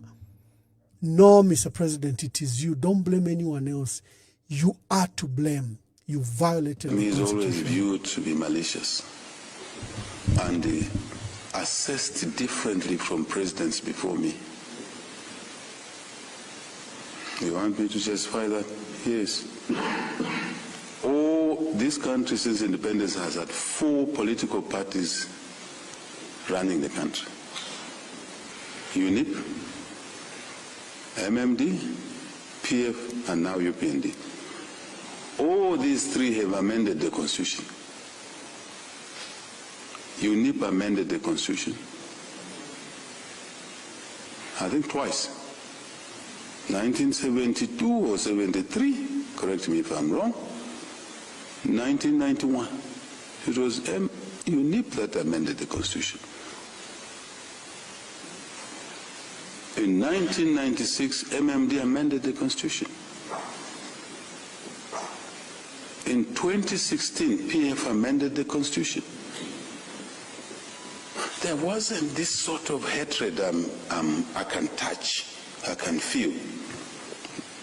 No, Mr. President, it is you. Don't blame anyone else. You are to blame. You violated the Constitution. He is always viewed to be malicious and assessed differently from presidents before me. You want me to justify that? Yes. This country since independence has had 4 political parties running the country. UNIP, MMD, PF, and now UPND. All these 3 have amended the Constitution. UNIP amended the Constitution, I think twice. 1972 or 73, correct me if I'm wrong. 1991, it was UNIP that amended the Constitution. In 1996, MMD amended the Constitution. In 2016, PF amended the Constitution. There wasn't this sort of hatred I can touch, I can feel,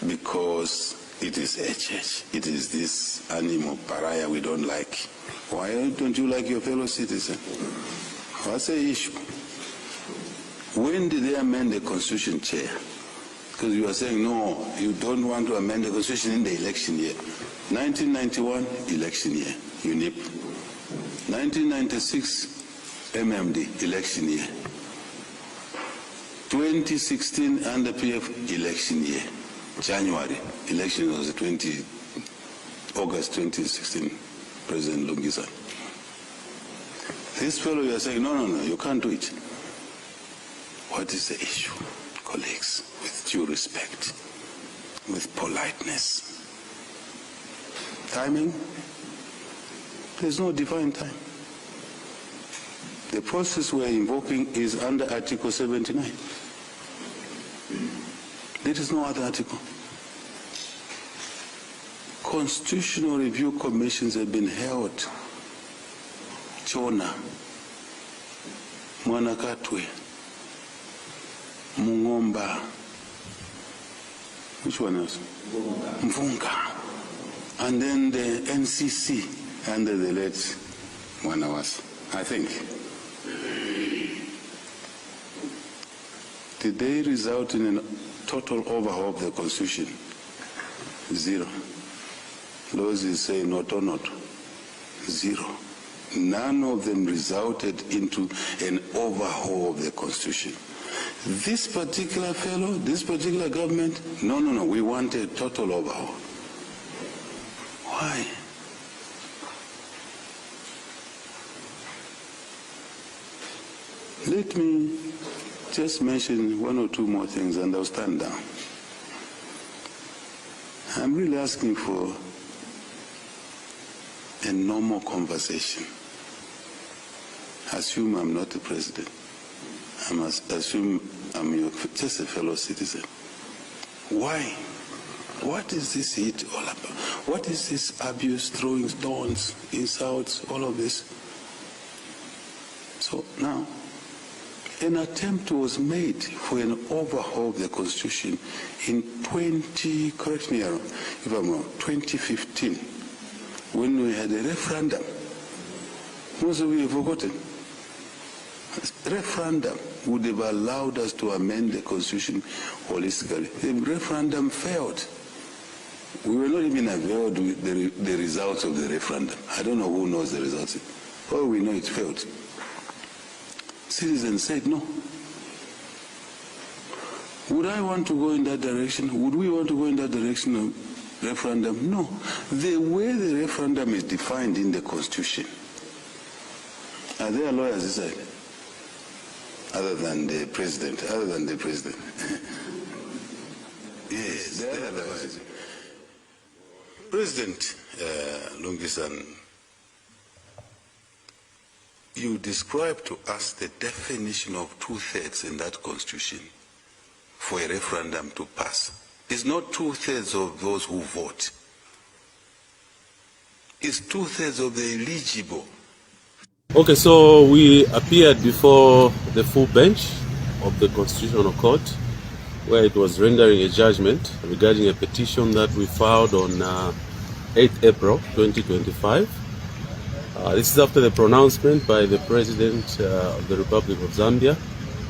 because it is HH. It is this animal pariah we don't like. Why don't you like your fellow citizen? What's the issue? When did they amend the Constitution, Chair? Because you are saying, no, you don't want to amend the Constitution in the election year. 1991, election year, UNIP. 1996, MMD, election year. 2016, under PF, election year. January, election was August 2016, President Lungisa. This fellow, you are saying, no, you can't do it. What is the issue, colleagues? With due respect, with politeness. Timing? There's no divine time. The process we're invoking is under Article 79. There is no other article. Constitutional review commissions have been held, Chona, Mwanakatwe, Mungomba, which one else? Mvunga. And then the NCC under the late Mwanawas, I think. Did they result in a total overhaul of the Constitution? Zero. Laws is saying not or not. Zero. None of them resulted into an overhaul of the Constitution. This particular fellow, this particular government, no, we want a total overhaul. Why? Let me just mention one or two more things and I'll stand down. I'm really asking for a normal conversation. Assume I'm not the president. I must assume I'm just a fellow citizen. Why? What is this heat all about? What is this abuse, throwing stones, insults, all of this? So now, an attempt was made for an overhaul of the Constitution in 2015, when we had a referendum. Most of you have forgotten. Referendum would have allowed us to amend the Constitution holistically. The referendum failed. We were not even availed with the results of the referendum. I don't know who knows the results. All we know it failed. Citizens said no. Would I want to go in that direction? Would we want to go in that direction of referendum? No. The way the referendum is defined in the Constitution, are there lawyers inside? Other than the president, Yes, there are lawyers. President Lungisan, you described to us the definition of 2/3 in that Constitution for a referendum to pass. It's not 2/3 of those who vote. It's 2/3 of the eligible. Okay, so we appeared before the full bench of the Constitutional Court, where it was rendering a judgment regarding a petition that we filed on 8th April 2025. This is after the pronouncement by the President of the Republic of Zambia,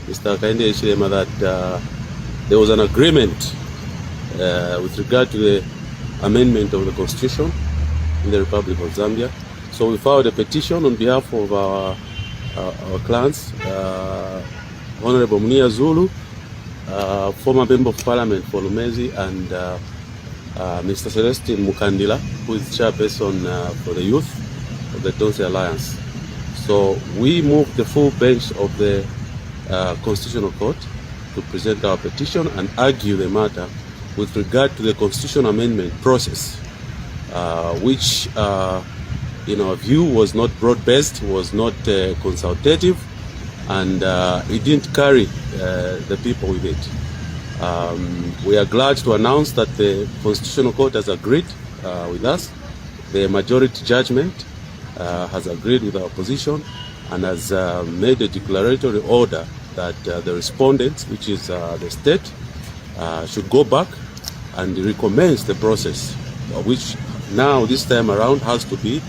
Mr. Hakainde Hichilema, that there was an agreement with regard to the amendment of the Constitution in the Republic of Zambia. So we filed a petition on behalf of our clients, Honorable Munia Zulu, former Member of Parliament for Lumezi, and Mr. Celestine Mukandila, who is chairperson for the youth of the Tonse Alliance. So we moved the full bench of the Constitutional Court to present our petition and argue the matter with regard to the constitutional amendment process, which in our view was not broad-based, was not consultative, and it didn't carry the people with it. We are glad to announce that the Constitutional Court has agreed with us. The majority judgment has agreed with our position and has made a declaratory order that the respondents, which is the state, should go back and recommence the process, which now this time around has to be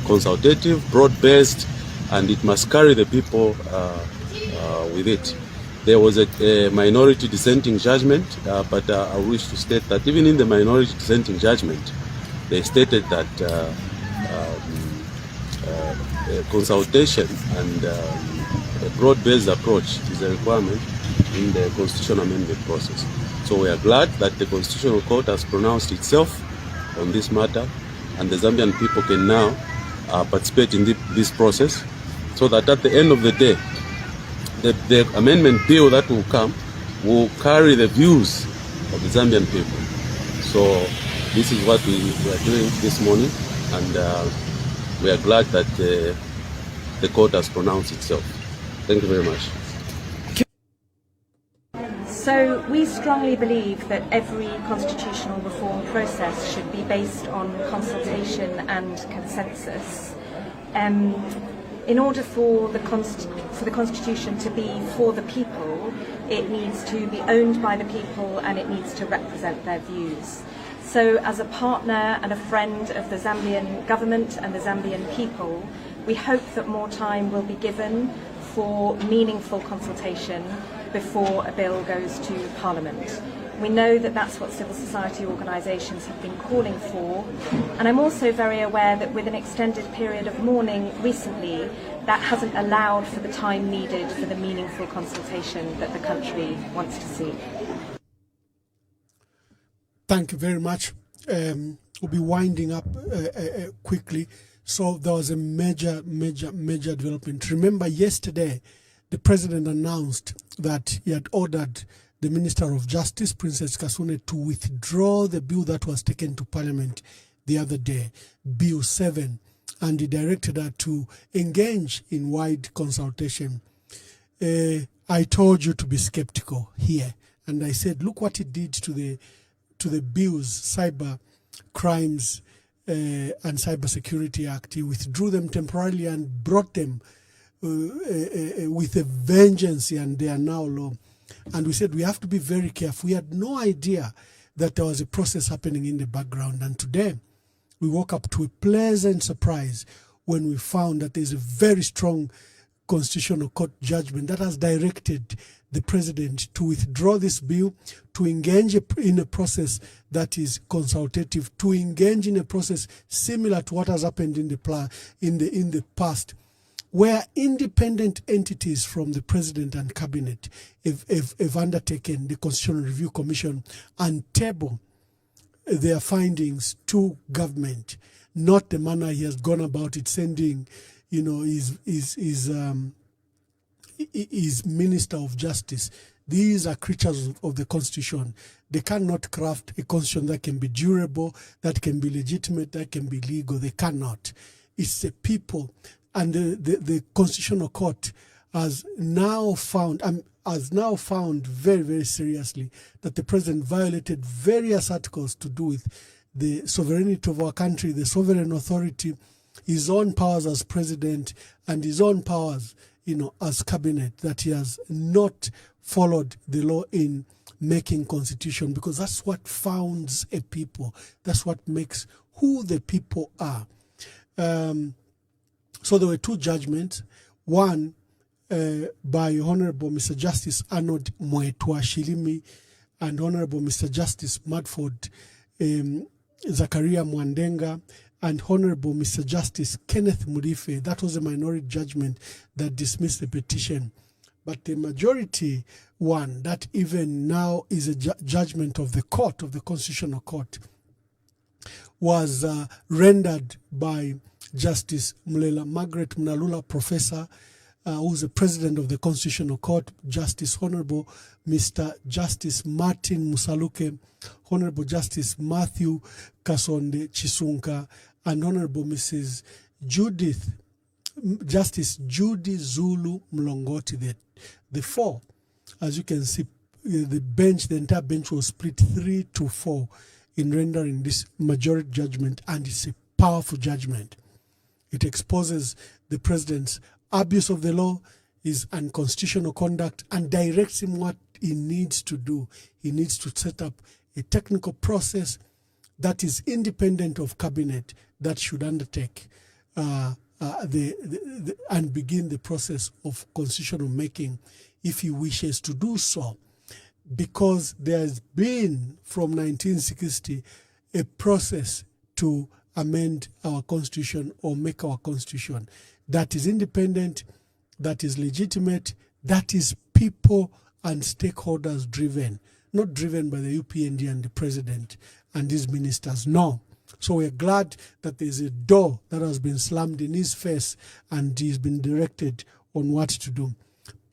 consultative, broad-based, and it must carry the people with it. There was a minority dissenting judgment, but I wish to state that even in the minority dissenting judgment, they stated that consultation and a broad-based approach is a requirement in the constitutional amendment process. So we are glad that the Constitutional Court has pronounced itself on this matter, and the Zambian people can now participate in this process, so that at the end of the day, the amendment bill that will come will carry the views of the Zambian people. So this is what we are doing this morning, and we are glad that the court has pronounced itself. Thank you very much. So we strongly believe that every constitutional reform process should be based on consultation and consensus. In order for the Constitution to be for the people, it needs to be owned by the people and it needs to represent their views. So as a partner and a friend of the Zambian government and the Zambian people, we hope that more time will be given for meaningful consultation before a bill goes to Parliament. We know that that's what civil society organisations have been calling for, and I'm also very aware that with an extended period of mourning recently, that hasn't allowed for the time needed for the meaningful consultation that the country wants to see. Thank you very much. We'll be winding up quickly. So there was a major development. Remember yesterday, the president announced that he had ordered the Minister of Justice, Princess Kasune, to withdraw the bill that was taken to Parliament the other day, Bill 7, and he directed her to engage in wide consultation. I told you to be skeptical here, and I said, look what it did to the bills, Cyber Crimes and Cyber Security Act. He withdrew them temporarily and brought them with a vengeance, and they are now law. And we said we have to be very careful. We had no idea that there was a process happening in the background. And today, we woke up to a pleasant surprise when we found that there's a very strong Constitutional Court judgment that has directed the president to withdraw this bill, to engage in a process that is consultative, to engage in a process similar to what has happened in the past, where independent entities from the president and cabinet have undertaken the Constitutional Review Commission and table their findings to government, not the manner he has gone about it, sending, his Minister of Justice. These are creatures of the Constitution. They cannot craft a Constitution that can be durable, that can be legitimate, that can be legal. They cannot. It's the people. And the Constitutional Court has now found very, very seriously that the president violated various articles to do with the sovereignty of our country, the sovereign authority, his own powers as president, and his own powers, as cabinet, that he has not followed the law in making constitution, because that's what founds a people. That's what makes who the people are. So there were two judgments, one by Honorable Mr. Justice Arnold Mwaitwa Shilimi and Honorable Mr. Justice Madford Zakaria Mwandenga and Honorable Mr. Justice Kenneth Murife. That was a minority judgment that dismissed the petition. But the majority one, that even now is a judgment of the court, of the Constitutional Court, was rendered by Justice Mulela Margaret Mnalula, Professor, who's the President of the Constitutional Court, Justice Honorable Mr. Justice Martin Musaluke, Honorable Justice Matthew Kasonde Chisunka, and Honorable Mrs. Justice Judy Zulu Mlongoti. The four, as you can see, the entire bench was split 3-4 in rendering this majority judgment, and it's a powerful judgment. It exposes the president's abuse of the law, his unconstitutional conduct, and directs him what he needs to do. He needs to set up a technical process that is independent of cabinet that should undertake and begin the process of constitutional making if he wishes to do so. Because there has been, from 1960, a process to amend our constitution or make our constitution that is independent, that is legitimate, that is people and stakeholders driven, not driven by the UPND and the president and his ministers. No. So we're glad that there's a door that has been slammed in his face and he's been directed on what to do.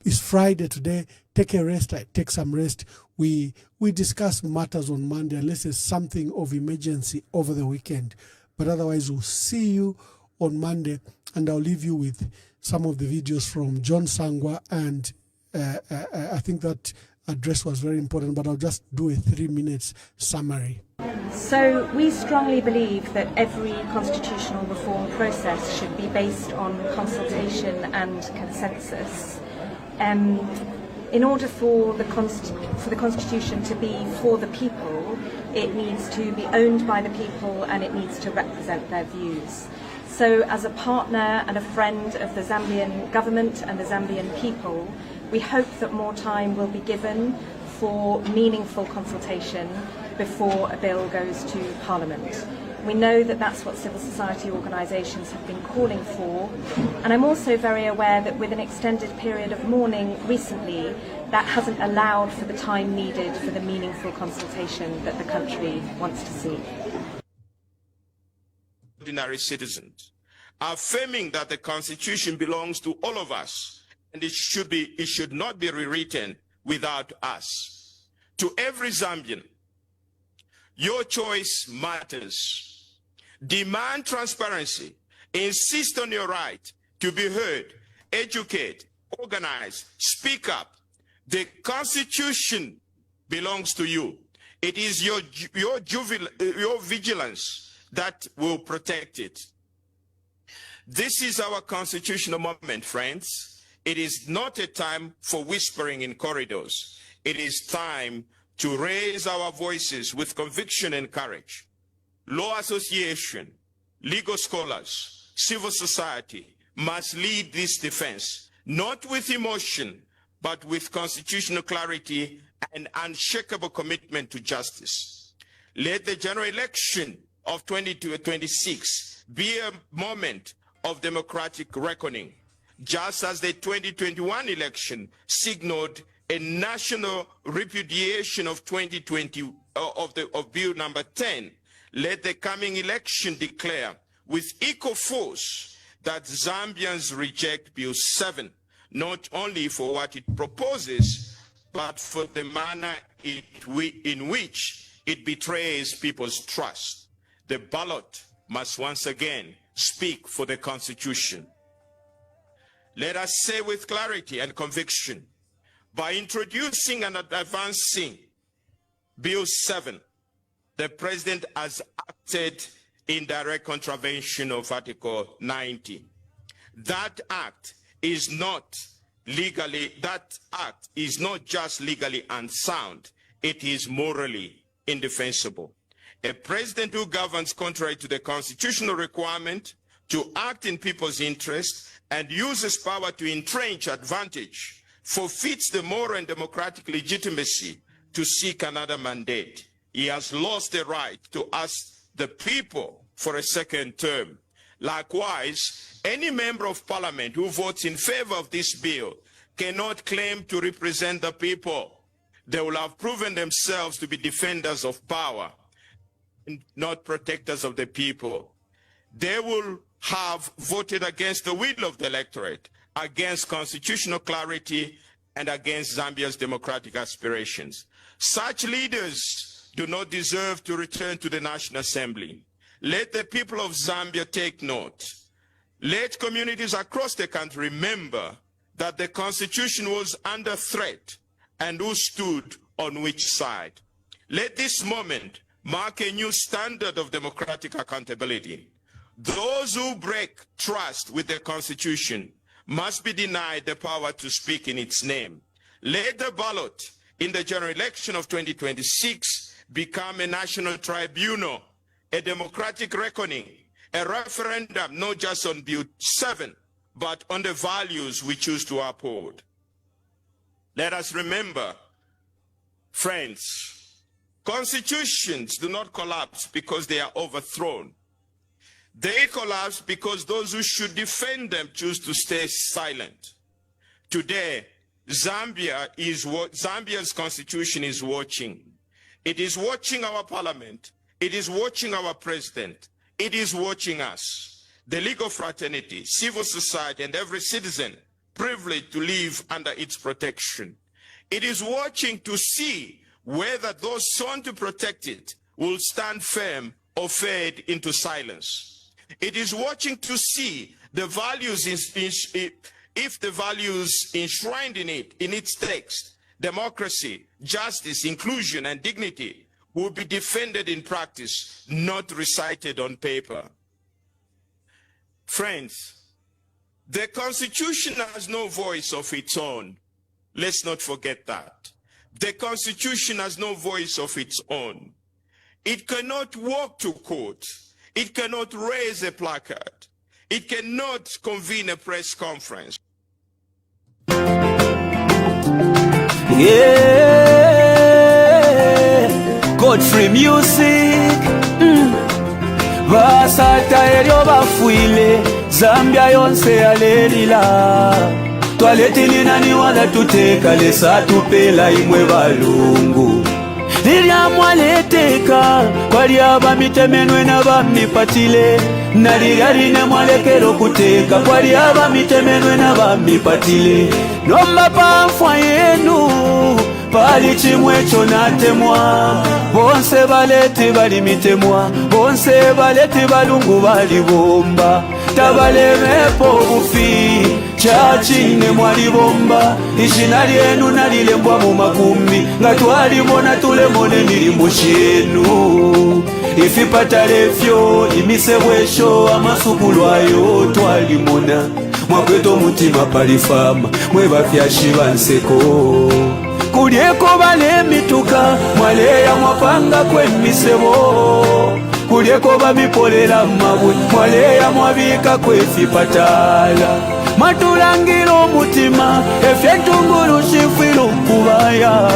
It's Friday today. Take a rest. Take some rest. We discuss matters on Monday unless there's something of emergency over the weekend. But otherwise, we'll see you on Monday, and I'll leave you with some of the videos from John Sangwa and I think that address was very important, but I'll just do a 3 minutes summary. So we strongly believe that every constitutional reform process should be based on consultation and consensus. In order for the Constitution to be for the people, it needs to be owned by the people and it needs to represent their views. So as a partner and a friend of the Zambian government and the Zambian people, we hope that more time will be given for meaningful consultation before a bill goes to Parliament. We know that that's what civil society organisations have been calling for, and I'm also very aware that with an extended period of mourning recently, that hasn't allowed for the time needed for the meaningful consultation that the country wants to see. Ordinary citizens, affirming that the Constitution belongs to all of us, and it should not be rewritten without us. To every Zambian, your choice matters. Demand transparency. Insist on your right to be heard, educate, organize, speak up. The Constitution belongs to you. It is your vigilance that will protect it. This is our constitutional moment, friends. It is not a time for whispering in corridors. It is time to raise our voices with conviction and courage. Law association, legal scholars, civil society must lead this defense, not with emotion, but with constitutional clarity and unshakable commitment to justice. Let the general election of 2026 be a moment of democratic reckoning, just as the 2021 election signaled a national repudiation of 2020 of Bill number 10. Let the coming election declare with equal force that Zambians reject Bill 7, not only for what it proposes, but for the manner in which it betrays people's trust. The ballot must once again speak for the Constitution. Let us say with clarity and conviction, by introducing and advancing Bill 7, the President has acted in direct contravention of Article 90. That act is not just legally unsound, it is morally indefensible. A president who governs contrary to the constitutional requirement to act in people's interest and uses power to entrench advantage forfeits the moral and democratic legitimacy to seek another mandate. He has lost the right to ask the people for a second term. Likewise, any member of parliament who votes in favor of this bill cannot claim to represent the people. They will have proven themselves to be defenders of power and not protectors of the people. They will have voted against the will of the electorate, against constitutional clarity, and against Zambia's democratic aspirations. Such leaders do not deserve to return to the National Assembly. Let the people of Zambia take note. Let communities across the country remember that the Constitution was under threat and who stood on which side. Let this moment mark a new standard of democratic accountability. Those who break trust with the Constitution must be denied the power to speak in its name. Let the ballot in the general election of 2026 become a national tribunal, a democratic reckoning, a referendum not just on Bill 7, but on the values we choose to uphold. Let us remember, friends, constitutions do not collapse because they are overthrown. They collapse because those who should defend them choose to stay silent. Today, Zambia's constitution is watching. It is watching our parliament. It is watching our president. It is watching us, the legal fraternity, civil society, and every citizen privileged to live under its protection. It is watching to see whether those sworn to protect it will stand firm or fade into silence. It is watching to see the values, if the values enshrined in its text, democracy, justice, inclusion, and dignity will be defended in practice, not recited on paper. Friends, the Constitution has no voice of its own. Let's not forget that. The Constitution has no voice of its own. It cannot walk to court. It cannot raise a placard. It cannot convene a press conference. Yeah, Godfrey music. Basata elyo bafuile, Zambia yonse yalelila. Twaleti nani wala tuteka, lesa tupela imwe balungu. Lilya mwaleteka, kwali abamitemenwe na bamipatile. Nalilya line mwalekero kuteka, kwali abamitemenwe na bamipatile. Nomba pamfwa yenu, pali chimwe chonatemwa. Bonse baleti balimitemwa, bonse baleti balungu balibomba. Tabalemepo bufi, chachine mwalibomba. Ishina lyenu nalilembwa mu makumbi, nga twalimona tulemone milimo shenu. Ifipatalefyo, imisebwesho, amasukulu ayo twalimona. Mwakweto mutima palifama, mwebafyashi banseko. Kulyeko balemituka, mwaleya mwapanga kwemisebo. Kulyeko bamipolela mabwe, mwaleya mwabika kwefipatala. Matulangiro mutima, efyetunguru shifwilu kubaya.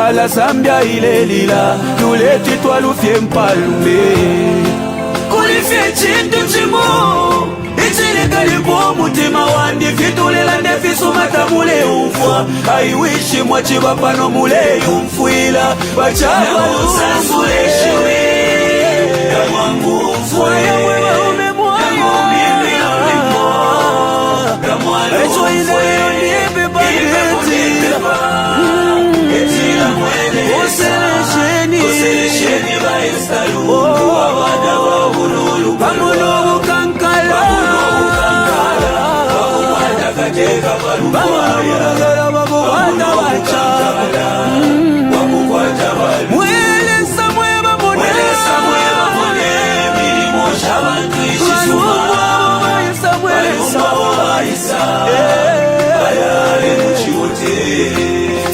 Ala Zambia ilelila, tuleti twalufye mpalume. Kulifye chintu chimo, ichilikalipo mutima wandi. Fitulela nefisumata mule ufwa, aiwishi mwachiba pano mule yumfwila. Bachaba usansuleshiwe, ya mwangu ufwa ya mwewa umemwaya. Ya mwamimi ya wimbo, ya mwalu ufwa ya Koselesheni ba instalu wabada wa ululu pamulobu kankala wabumwata kateka palubaya wabumwata wachala wabukwata balu mwelesa mweba mone milimo shabantu ishisuma balumba wabaisa bayale muchiwote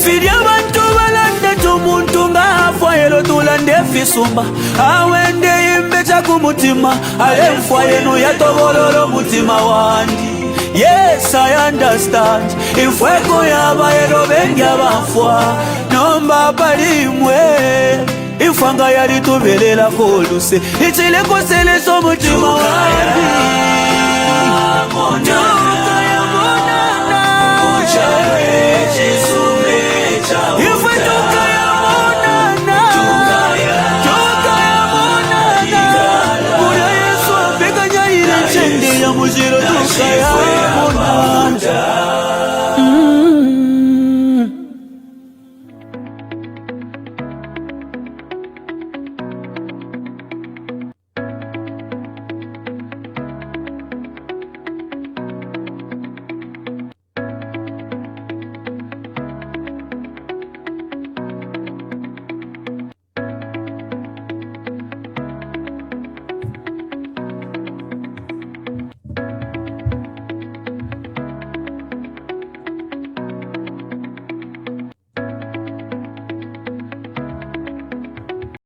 fidya bantu balande tumuntu ngaafwaelo tulande fisumba awende imbe chakumutima alemfwa yenu yatobololo mutima wandi. Yes, I understand. Ifweko yabaelo bengi abafwa nomba balimwe ifwanga yali tubelela koluse ichileko seleso mutima wandi. Tukaya monana uchawe chisume chawe ifwe tukaya monana tukaya monana Mula Yesu apeka nyaile chende ya mujiro tukaya